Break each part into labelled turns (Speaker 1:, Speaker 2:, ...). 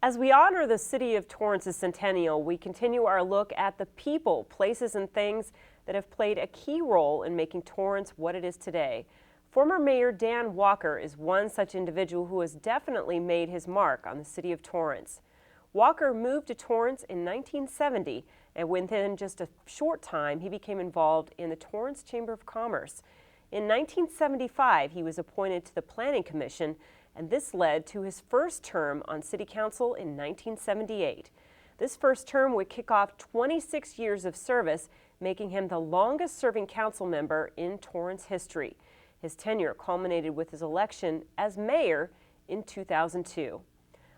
Speaker 1: As we honor the city of Torrance's centennial, we continue our look at the people, places, and things that have played a key role in making Torrance what it is today. Former Mayor Dan Walker is one such individual who has definitely made his mark on the city of Torrance. Walker moved to Torrance in 1970, and within just a short time, he became involved in the Torrance Chamber of Commerce. In 1975, he was appointed to the Planning Commission, and this led to his first term on City Council in 1978. This first term would kick off 26 years of service, making him the longest-serving council member in Torrance history. His tenure culminated with his election as mayor in 2002.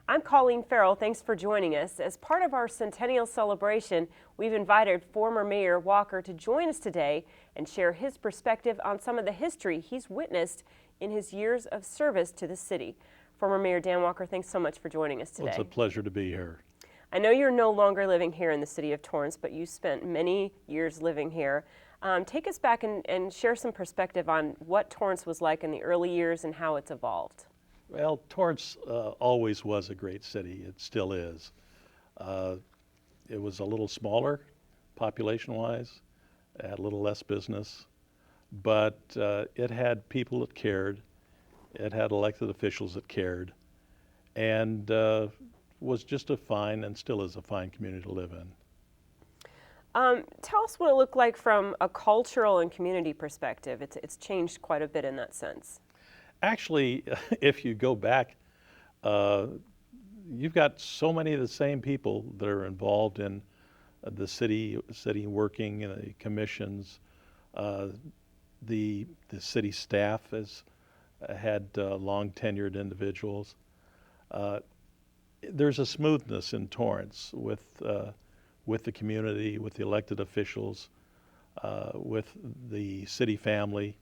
Speaker 1: I'm Colleen Farrell. Thanks for joining us. As part of our centennial celebration, we've invited former Mayor Walker to join us today and share his perspective on some of the history he's witnessed in his years of service to the city. Former Mayor Dan Walker, thanks so much for joining us today.
Speaker 2: Well, it's a pleasure to be here.
Speaker 1: I know you're no longer living here in the city of Torrance, but you spent many years living here. Take us back and share some perspective on what Torrance was like in the early years and how it's evolved.
Speaker 2: Well, Torrance always was a great city. It still is. It was a little smaller population-wise, had a little less business, but it had people that cared. It had elected officials that cared, and was just a fine, and still is a fine community to live in.
Speaker 1: Tell us what it looked like from a cultural and community perspective. It's changed quite a bit in that sense.
Speaker 2: Actually, if you go back, you've got so many of the same people that are involved in the city working, the commissions. The city staff has had long tenured individuals. There's a smoothness in Torrance with the community, with the elected officials, with the city family,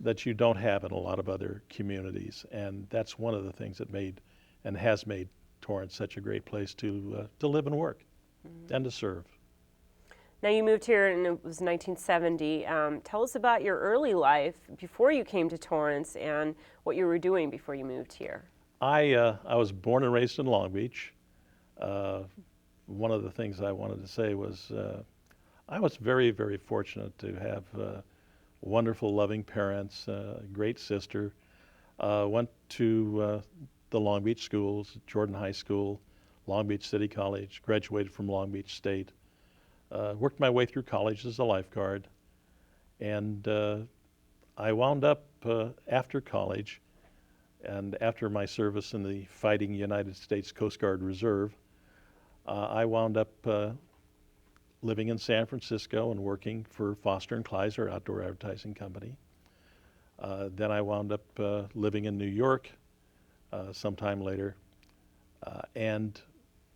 Speaker 2: that you don't have in a lot of other communities, and that's one of the things that made and has made Torrance such a great place to live and work and to serve.
Speaker 1: Now you moved here and it was 1970. Tell us about your early life before you came to Torrance and what you were doing before you moved here.
Speaker 2: I was born and raised in Long Beach. One of the things I wanted to say was I was very, very fortunate to have wonderful, loving parents, a great sister. Went to the Long Beach schools, Jordan High School, Long Beach City College, graduated from Long Beach State. Worked my way through college as a lifeguard, and I wound up after college and after my service in the Fighting United States Coast Guard Reserve, I wound up living in San Francisco and working for Foster & Kleiser Outdoor Advertising Company. Then I wound up living in New York sometime later, and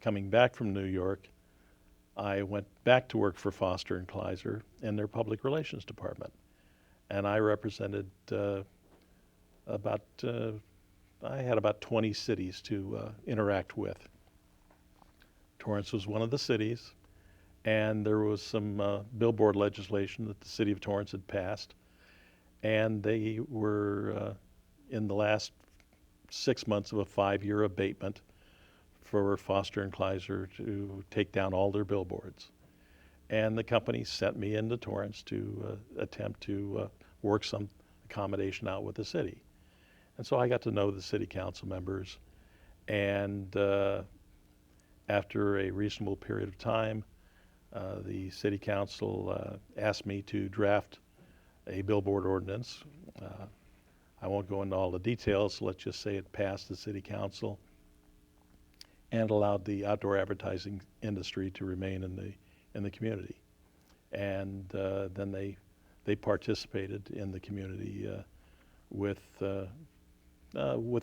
Speaker 2: coming back from New York, I went back to work for Foster & Kleiser in their public relations department. And I represented I had about 20 cities to interact with. Torrance was one of the cities, and there was some billboard legislation that the city of Torrance had passed, and they were in the last 6 months of a 5-year abatement for Foster & Kleiser to take down all their billboards. And the company sent me into Torrance to attempt to work some accommodation out with the city. And so I got to know the city council members, and after a reasonable period of time, the city council asked me to draft a billboard ordinance. I won't go into all the details, so let's just say it passed the city council and allowed the outdoor advertising industry to remain in the community. And then they participated in the community with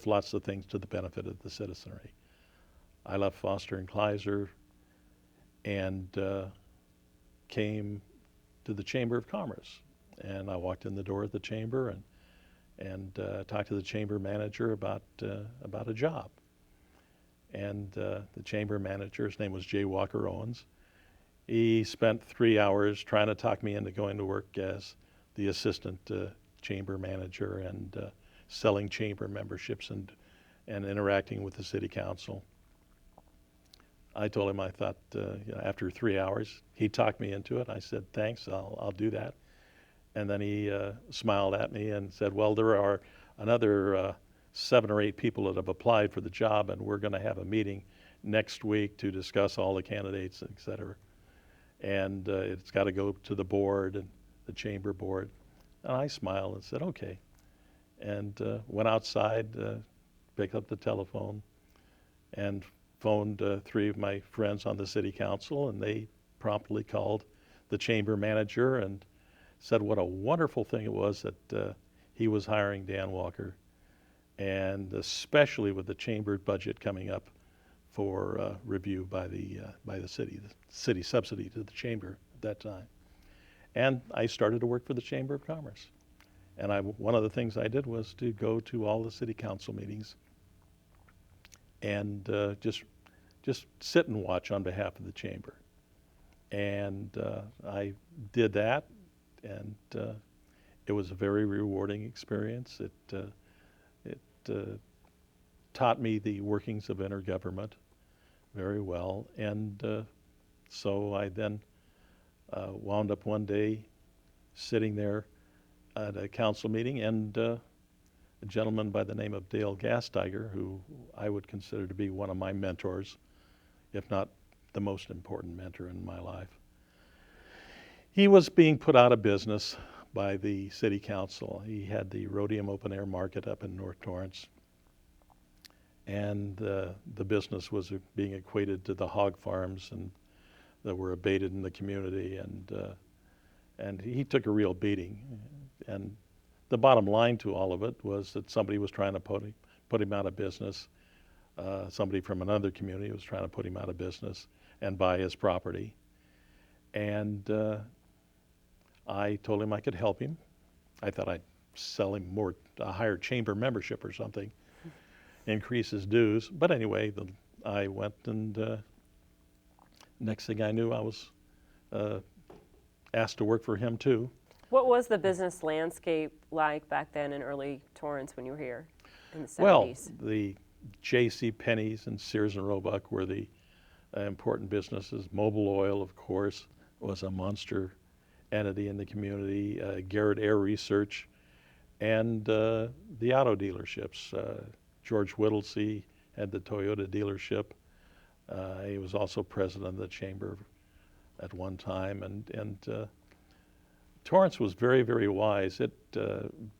Speaker 2: lots of things to the benefit of the citizenry. I left Foster & Kleiser and came to the Chamber of Commerce. And I walked in the door at the chamber and talked to the chamber manager about a job. And the chamber manager, his name was J. Walker Owens, he spent 3 hours trying to talk me into going to work as the assistant chamber manager and selling chamber memberships and interacting with the city council. I told him I thought after 3 hours, he talked me into it. I said, thanks, I'll do that. And then he smiled at me and said, well, there are another 7 or 8 people that have applied for the job, and we're going to have a meeting next week to discuss all the candidates, et cetera. And it's got to go to the board and the chamber board. And I smiled and said, okay. And went outside, picked up the telephone, and phoned 3 of my friends on the city council, and they promptly called the chamber manager and said what a wonderful thing it was that he was hiring Dan Walker, and especially with the chamber budget coming up for review by the city subsidy to the chamber at that time. And I started to work for the Chamber of Commerce. And one of the things I did was to go to all the city council meetings and just sit and watch on behalf of the chamber. And I did that, and it was a very rewarding experience. It taught me the workings of intergovernment very well, and so I then wound up one day sitting there at a council meeting, and a gentleman by the name of Dale Gastiger, who I would consider to be one of my mentors, if not the most important mentor in my life. He was being put out of business by the city council. He had the Rhodium Open Air Market up in North Torrance, and the business was being equated to the hog farms and that were abated in the community, and he took a real beating. And the bottom line to all of it was that somebody was trying to put him out of business. Somebody from another community was trying to put him out of business and buy his property. And I told him I could help him. I thought I'd sell him a higher chamber membership or something, increase his dues. But anyway, I went, and next thing I knew, I was asked to work for him too.
Speaker 1: What was the business landscape like back then in early Torrance when you were here in the 70s?
Speaker 2: Well, the J.C. Penney's and Sears and Roebuck were the important businesses. Mobil Oil, of course, was a monster entity in the community. Garrett Air Research, and the auto dealerships. George Whittlesey had the Toyota dealership. He was also president of the chamber at one time, and Torrance was very, very wise.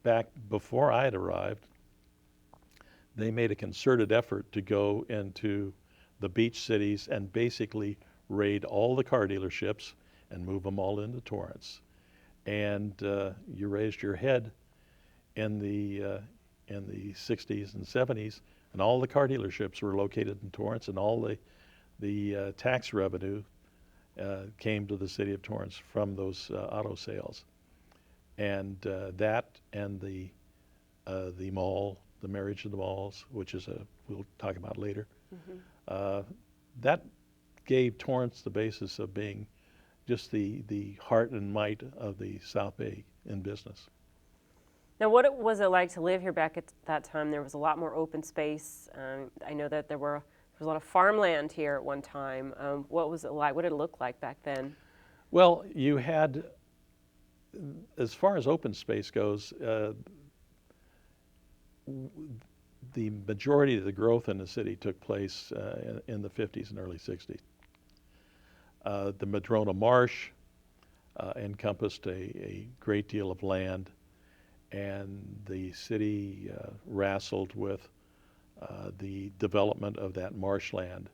Speaker 2: Back before I had arrived, they made a concerted effort to go into the beach cities and basically raid all the car dealerships and move them all into Torrance. And you raised your head in the 60s and 70s, and all the car dealerships were located in Torrance, and all the tax revenue came to the city of Torrance from those auto sales. And that and the mall, the marriage of the malls, which is we'll talk about later, that gave Torrance the basis of being just the heart and might of the South Bay in business.
Speaker 1: Now, what was it like to live here back at that time? There was a lot more open space. I know that there was a lot of farmland here at one time. What was it like? What did it look like back then?
Speaker 2: Well, you had, as far as open space goes, the majority of the growth in the city took place in the 50s and early 60s. The Madrona Marsh encompassed a great deal of land, and the city wrestled with the development of that marshland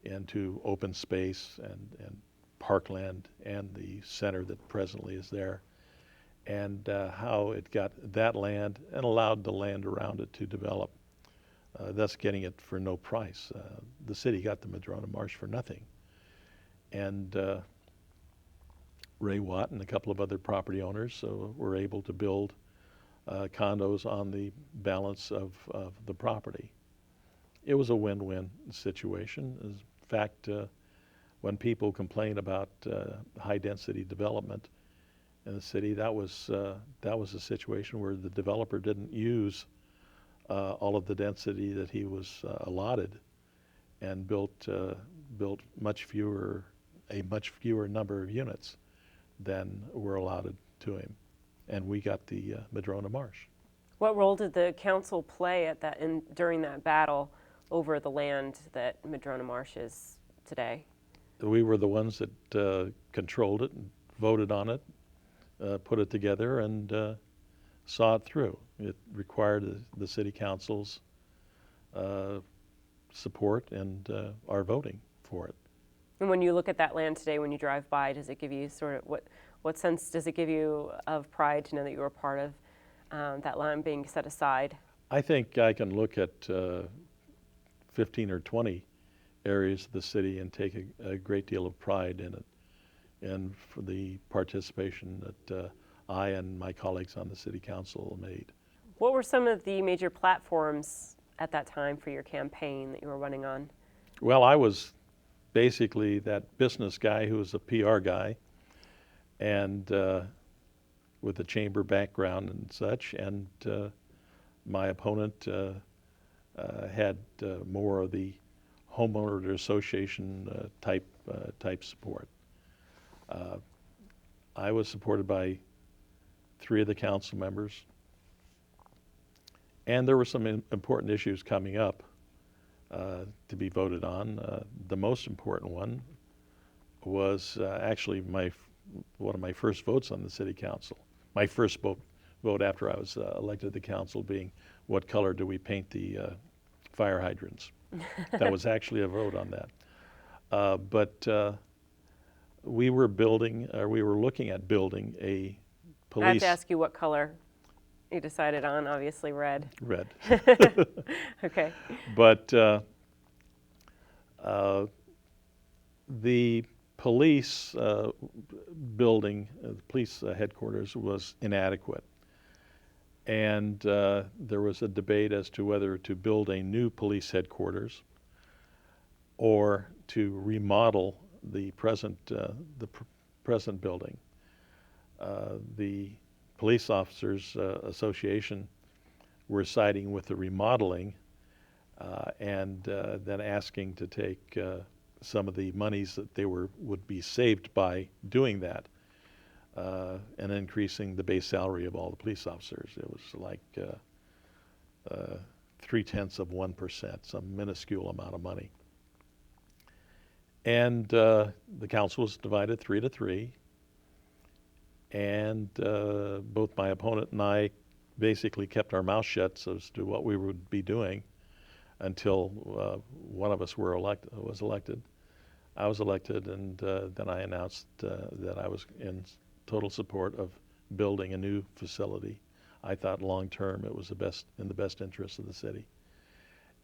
Speaker 2: into open space and parkland and the center that presently is there, and how it got that land and allowed the land around it to develop, thus getting it for no price. The city got the Madrona Marsh for nothing. And Ray Watt and a couple of other property owners were able to build condos on the balance of the property. It was a win-win situation. In fact, when people complain about high-density development in the city, that was a situation where the developer didn't use all of the density that he was allotted, and built built a much fewer number of units than were allotted to him, and we got the Madrona Marsh.
Speaker 1: What role did the council play during that battle over the land that Madrona Marsh is today?
Speaker 2: We were the ones that controlled it and voted on it, put it together, and saw it through. It required the city council's support and our voting for it.
Speaker 1: And when you look at that land today, when you drive by, does it give you what sense does it give you of pride to know that you were part of that land being set aside?
Speaker 2: I think I can look at 15 or 20 areas of the city and take a great deal of pride in it, and for the participation that I and my colleagues on the city council made.
Speaker 1: What were some of the major platforms at that time for your campaign that you were running on?
Speaker 2: Well, I was basically that business guy who was a PR guy, and with a chamber background and such, and my opponent had more of the homeowner association type support. I was supported by 3 of the council members, and there were some important issues coming up to be voted on. The most important one was actually one of my first votes on the city council. My first vote after I was elected to the council being, what color do we paint the fire hydrants? That was actually a vote on that. But we were looking at building a police.
Speaker 1: I have to ask you what color you decided on. Obviously, red.
Speaker 2: Red.
Speaker 1: Okay.
Speaker 2: But the police building, the police headquarters was inadequate. And there was a debate as to whether to build a new police headquarters or to remodel the present building. The Police Officers Association were siding with the remodeling and then asking to take some of the monies that would be saved by doing that and increasing the base salary of all the police officers. It was like 0.3%, some minuscule amount of money. And the council was divided 3-3, and both my opponent and I basically kept our mouth shut as to what we would be doing until one of us was elected. I was elected, and then I announced that I was in total support of building a new facility. I thought long term it was in the best interest of the city.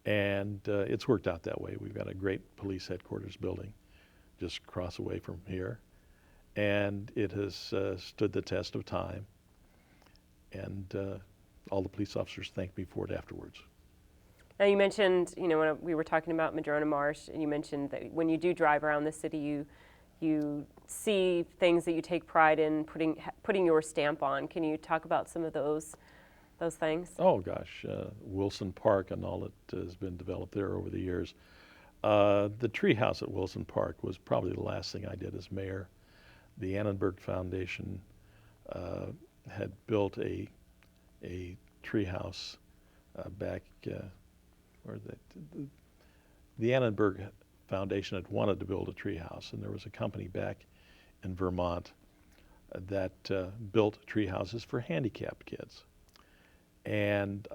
Speaker 2: And it's worked out that way. We've got a great police headquarters building just across away from here. And it has stood the test of time. And all the police officers thanked me for it afterwards.
Speaker 1: Now you mentioned, when we were talking about Madrona Marsh, and you mentioned that when you do drive around the city, you see things that you take pride in putting your stamp on. Can you talk about some of those things?
Speaker 2: Oh gosh, Wilson Park and all that has been developed there over the years. The tree house at Wilson Park was probably the last thing I did as mayor. The Annenberg Foundation had built a tree house back where the Annenberg Foundation had wanted to build a tree house, and there was a company back in Vermont that built tree houses for handicapped kids. And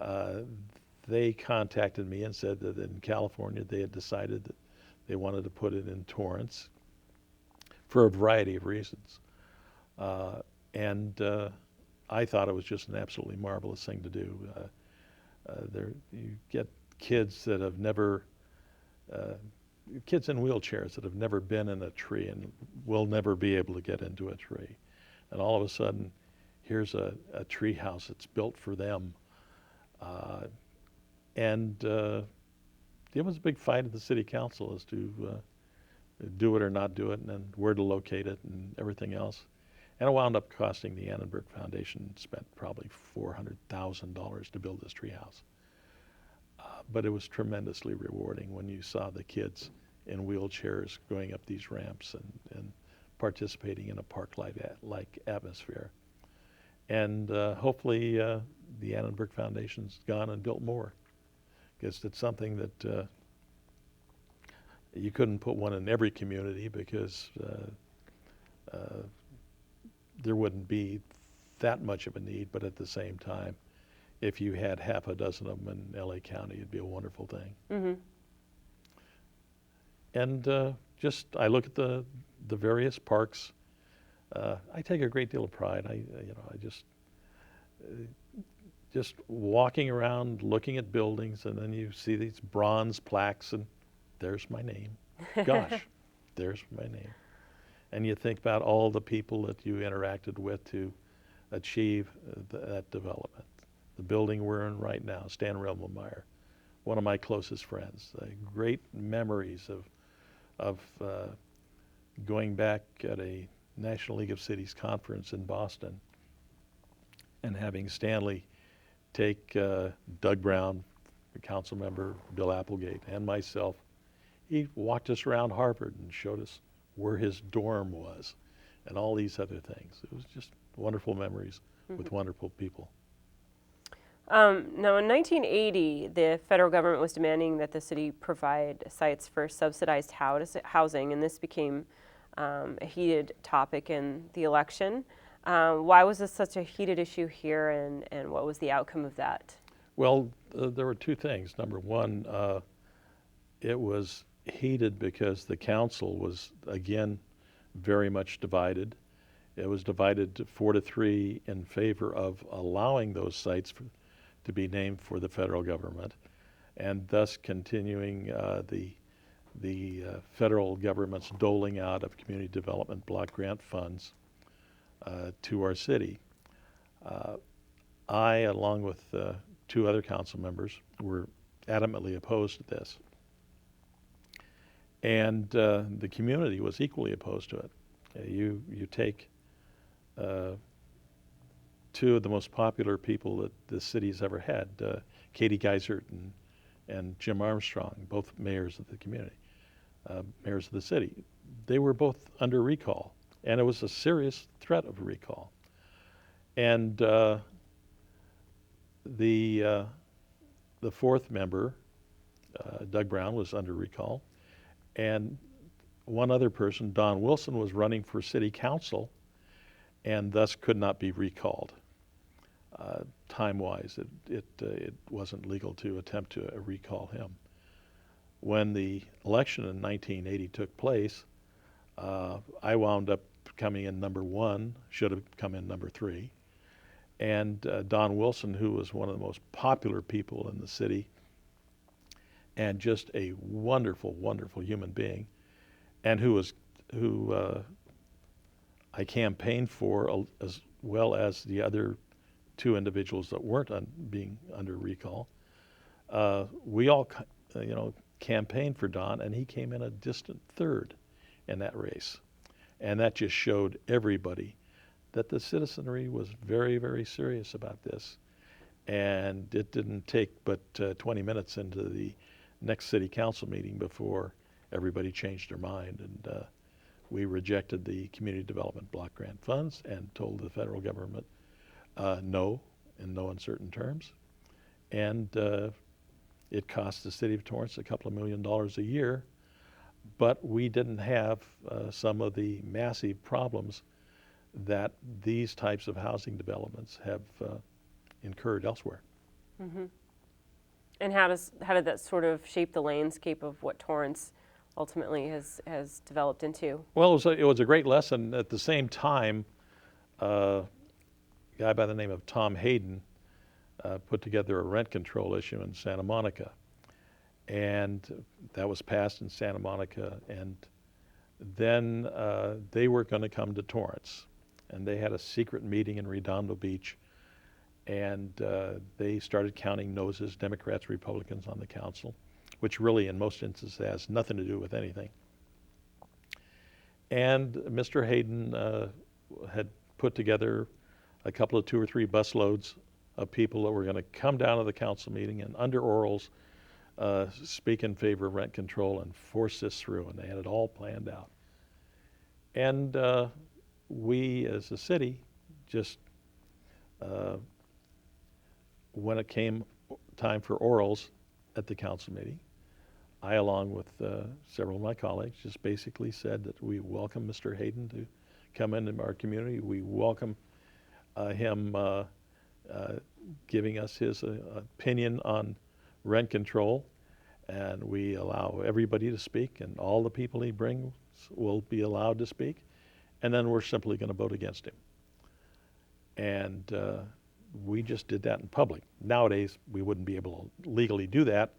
Speaker 2: they contacted me and said that in California they had decided that they wanted to put it in Torrance for a variety of reasons. And I thought it was just an absolutely marvelous thing to do. You get kids that have never, kids in wheelchairs that have never been in a tree and will never be able to get into a tree. And all of a sudden, here's a tree house that's built for them. And it was a big fight at the city council as to do it or not do it, and then where to locate it and everything else. And it wound up costing the Annenberg Foundation, spent probably $400,000 to build this treehouse. But it was tremendously rewarding when you saw the kids in wheelchairs going up these ramps and participating in a park-like atmosphere. And hopefully the Annenberg Foundation's gone and built more, because it's something that you couldn't put one in every community, because there wouldn't be that much of a need, but at the same time, if you had half a dozen of them in LA County, it'd be a wonderful thing.
Speaker 1: Mm-hmm.
Speaker 2: And I look at the various parks. I take a great deal of pride. I just walking around, looking at buildings, and then you see these bronze plaques, and there's my name. Gosh, there's my name. And you think about all the people that you interacted with to achieve that development. The building we're in right now, Stan Remmelmeyer, one of my closest friends. Great memories of going back at a National League of Cities conference in Boston and having Stanley take Doug Brown, the council member, Bill Applegate, and myself. He walked us around Harvard and showed us where his dorm was and all these other things. It was just wonderful memories with wonderful people.
Speaker 1: Now, in 1980, the federal government was demanding that the city provide sites for subsidized housing, and this became a heated topic in the election. Why was this such a heated issue here, and what was the outcome of that?
Speaker 2: Well, there were two things. Number one, it was heated because the council was, again, very much divided. It was divided 4-3 in favor of allowing those sites to be named for the federal government, and thus continuing the federal government's doling out of community development block grant funds to our city. I, along with two other council members, were adamantly opposed to this. And the community was equally opposed to it. You take two of the most popular people that the city's ever had, Katie Geisert and Jim Armstrong, both mayors of the community, mayors of the city. They were both under recall, and it was a serious threat of a recall. And the fourth member, Doug Brown, was under recall, and one other person, Don Wilson, was running for city council and thus could not be recalled. Time-wise, it wasn't legal to attempt to recall him. When the election in 1980 took place, I wound up coming in number 1, should have come in number 3. And Don Wilson, who was one of the most popular people in the city and just a wonderful, wonderful human being, and who I campaigned for, as well as the other two individuals that weren't being under recall. We all, campaigned for Don, and he came in a distant third in that race. And that just showed everybody that the citizenry was very, very serious about this. And it didn't take but 20 minutes into the next city council meeting before everybody changed their mind, and we rejected the community development block grant funds and told the federal government no, in no uncertain terms. And it cost the city of Torrance a couple of $1 million a year, but we didn't have some of the massive problems that these types of housing developments have incurred elsewhere.
Speaker 1: Mm-hmm. And how did that sort of shape the landscape of what Torrance ultimately has developed into?
Speaker 2: Well, it was a great lesson. At the same time, a guy by the name of Tom Hayden put together a rent control issue in Santa Monica, and that was passed in Santa Monica, and then they were going to come to Torrance, and they had a secret meeting in Redondo Beach, and they started counting noses, Democrats, Republicans on the council, which really in most instances has nothing to do with anything. And Mr. Hayden had put together a couple of 2 or 3 busloads of people that were going to come down to the council meeting and under orals speak in favor of rent control and force this through, and they had it all planned out. And we, as a city, just when it came time for orals at the council meeting, I, along with several of my colleagues, just basically said that we welcome Mr. Hayden to come into our community. We welcome him giving us his opinion on rent control, and we allow everybody to speak, and all the people he brings will be allowed to speak, and then we're simply going to vote against him. And we just did that in public. Nowadays, we wouldn't be able to legally do that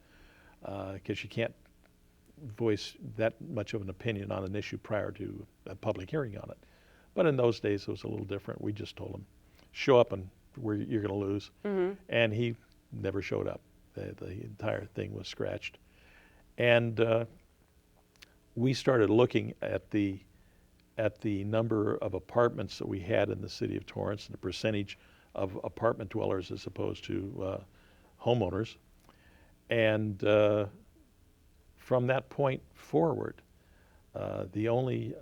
Speaker 2: because you can't voice that much of an opinion on an issue prior to a public hearing on it. But in those days, it was a little different. We just told him, show up and you're going to lose. Mm-hmm. And he never showed up. The entire thing was scratched. And we started looking at the number of apartments that we had in the city of Torrance and the percentage of apartment dwellers as opposed to homeowners. And from that point forward, the only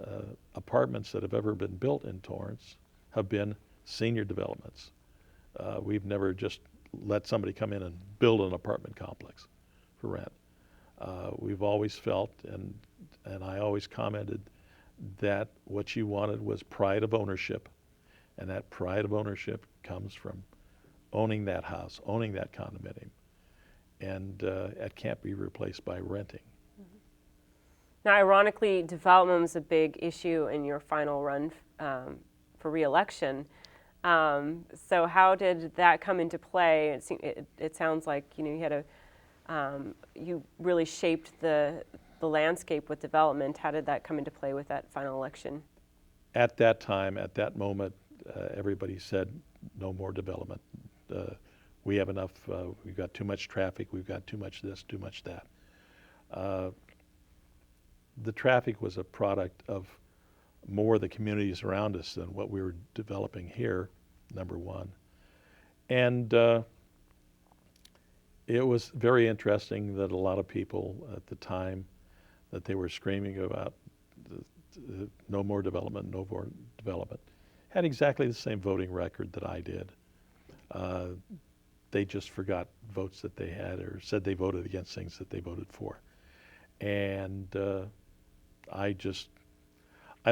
Speaker 2: apartments that have ever been built in Torrance have been senior developments. We've never just let somebody come in and build an apartment complex for rent. We've always felt, and I always commented, that what you wanted was pride of ownership, and that pride of ownership comes from owning that house, owning that condominium, and it can't be replaced by renting.
Speaker 1: Now, ironically, development was a big issue in your final run for re-election. So how did that come into play? It sounds like you had you really shaped the landscape with development. How did that come into play with that final election?
Speaker 2: At that time, at that moment, everybody said no more development. We have enough. We've got too much traffic. We've got too much this, too much that. The traffic was a product of more the communities around us than what we were developing here, number one. And it was very interesting that a lot of people at the time that they were screaming about no more development, no more development, had exactly the same voting record that I did. They just forgot votes that they had or said they voted against things that they voted for. And I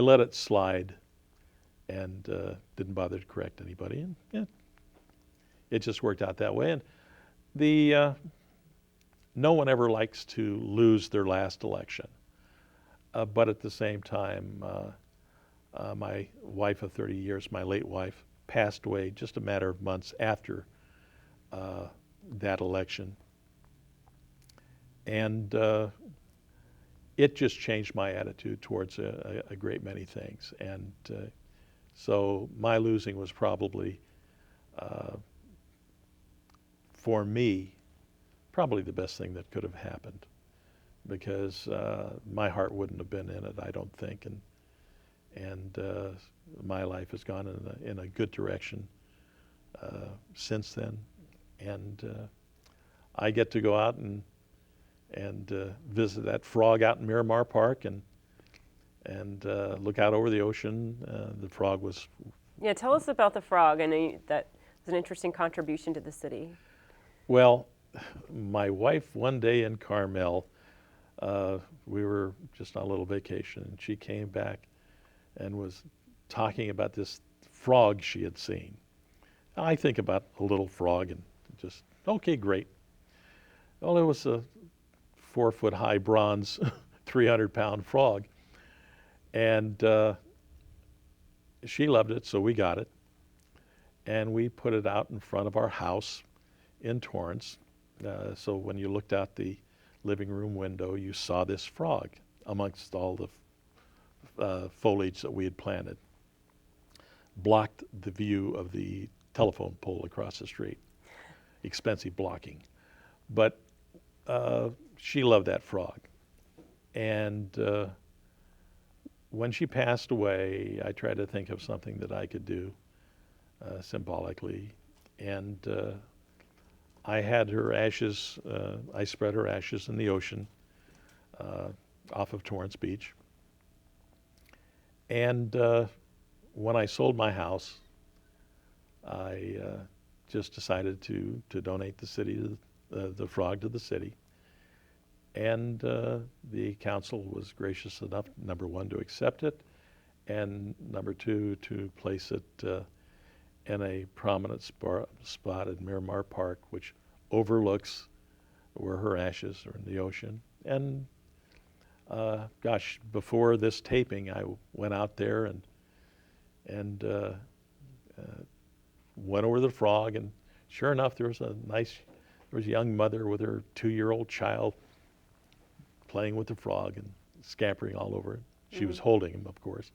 Speaker 2: let it slide and didn't bother to correct anybody. And yeah, it just worked out that way. And no one ever likes to lose their last election. But at the same time, my wife of 30 years, my late wife, passed away just a matter of months after that election. And it just changed my attitude towards a great many things. And so my losing was probably, for me, probably the best thing that could have happened, because my heart wouldn't have been in it, I don't think. And my life has gone in a good direction since then. And I get to go out and visit that frog out in Miramar Park and look out over the ocean. The frog was...
Speaker 1: Yeah, tell us about the frog. I know that was an interesting contribution to the city.
Speaker 2: Well, my wife, one day in Carmel, we were just on a little vacation, and she came back and was talking about this frog she had seen. I think about a little frog and just, okay, great. Well, it was a 4-foot-high bronze, 300-pound frog. And she loved it, so we got it. And we put it out in front of our house in Torrance. So when you looked out the living room window, you saw this frog amongst all the foliage that we had planted. Blocked the view of the telephone pole across the street. Expensive blocking. But she loved that frog. And when she passed away, I tried to think of something that I could do symbolically. And I had her ashes, I spread her ashes in the ocean off of Torrance Beach. And when I sold my house, I just decided to donate the frog to the city. And the council was gracious enough, number one, to accept it, and number two, to place it in a prominent spot at Miramar Park, which overlooks where her ashes are in the ocean. And gosh, before this taping, I went out there and went over the frog, and sure enough, there was a young mother with her 2-year-old child playing with the frog and scampering all over it. She was holding him, of course,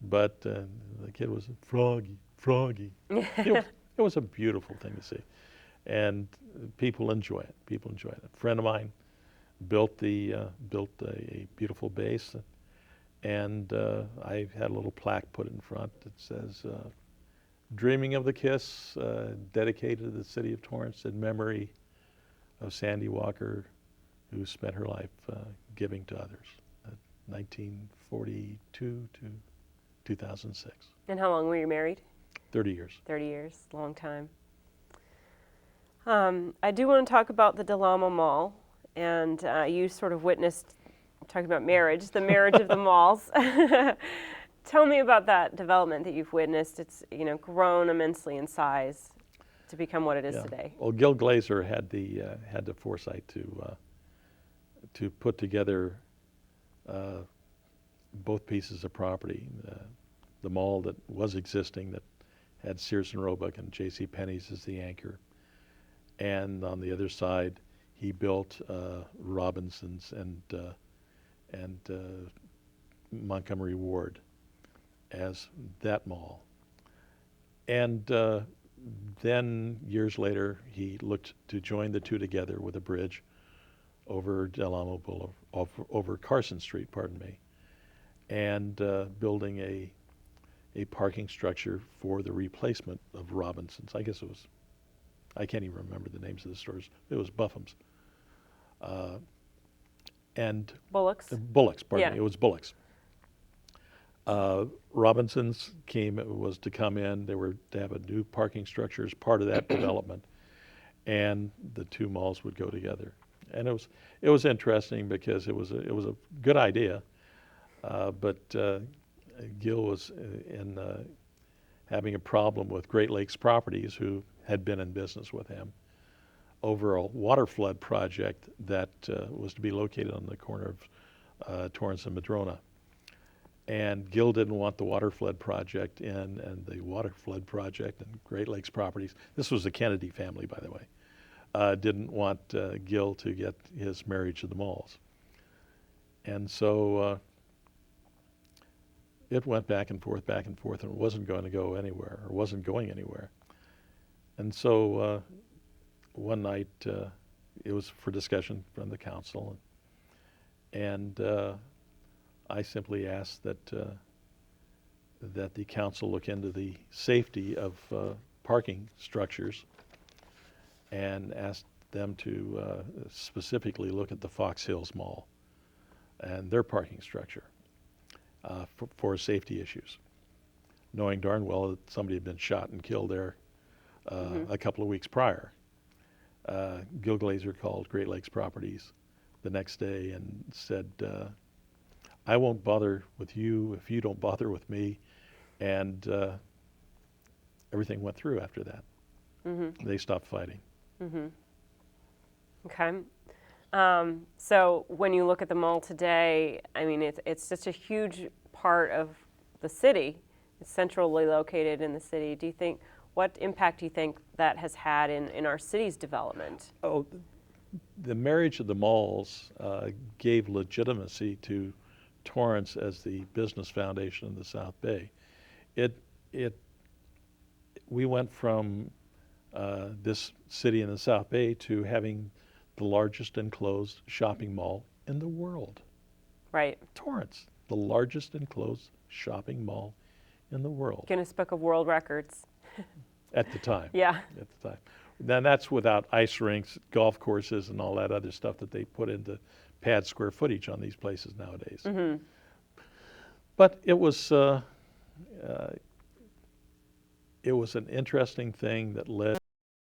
Speaker 2: but the kid was froggy, froggy. It was a beautiful thing to see, and people enjoy it. People enjoy it. A friend of mine built a beautiful base, and I had a little plaque put in front that says, "Dreaming of the Kiss, dedicated to the city of Torrance in memory of Sandy Walker, who spent her life giving to others, 1942 to 2006.
Speaker 1: And how long were you married?
Speaker 2: 30 years.
Speaker 1: 30 years, long time. I do want to talk about the Del Amo Mall, and you sort of witnessed, talking about marriage, the marriage of the malls. Tell me about that development that you've witnessed. It's grown immensely in size to become what it is today.
Speaker 2: Well, Gil Glazer had the foresight to put together both pieces of property. The mall that was existing that had Sears and Roebuck and J.C. Penney's as the anchor, and on the other side he built Robinson's and Montgomery Ward as that mall. And then years later he looked to join the two together with a bridge over Del Amo Boulevard, over Carson Street, pardon me, and building a parking structure for the replacement of Robinson's. I guess it was, I can't even remember the names of the stores. It was Buffum's. And
Speaker 1: Bullock's?
Speaker 2: Bullock's, pardon me. It was Bullock's. Robinson's was to come in. They were to have a new parking structure as part of that development, and the two malls would go together. And it was interesting because it was a good idea, but Gil was having a problem with Great Lakes Properties, who had been in business with him, over a water flood project that was to be located on the corner of Torrance and Madrona. And Gil didn't want the water flood project in, and the water flood project and Great Lakes Properties, this was the Kennedy family, by the way, didn't want Gil to get his marriage to the malls. And so it went back and forth, and it wasn't going to go anywhere, or wasn't going anywhere. And so one night, it was for discussion from the council, and I simply asked that the council look into the safety of parking structures, and asked them to specifically look at the Fox Hills Mall and their parking structure for safety issues, knowing darn well that somebody had been shot and killed there a couple of weeks prior. Gil Glazer called Great Lakes Properties the next day and said, I won't bother with you if you don't bother with me. And everything went through after that. They stopped fighting.
Speaker 1: Okay. So when you look at the mall today, I mean, it's such a huge part of the city. It's centrally located in the city. Do you think, what impact do you think that has had in our city's development?
Speaker 2: Oh, the marriage of the malls gave legitimacy to Torrance as the business foundation of the South Bay. We went from this city in the South Bay to having the largest enclosed shopping mall in the world.
Speaker 1: Right.
Speaker 2: Torrance, the largest enclosed shopping mall in the world.
Speaker 1: Guinness Book of World Records.
Speaker 2: At the time.
Speaker 1: Yeah.
Speaker 2: At the time. Then that's without ice rinks, golf courses, and all that other stuff that they put into pad square footage on these places nowadays. But it was an interesting thing that led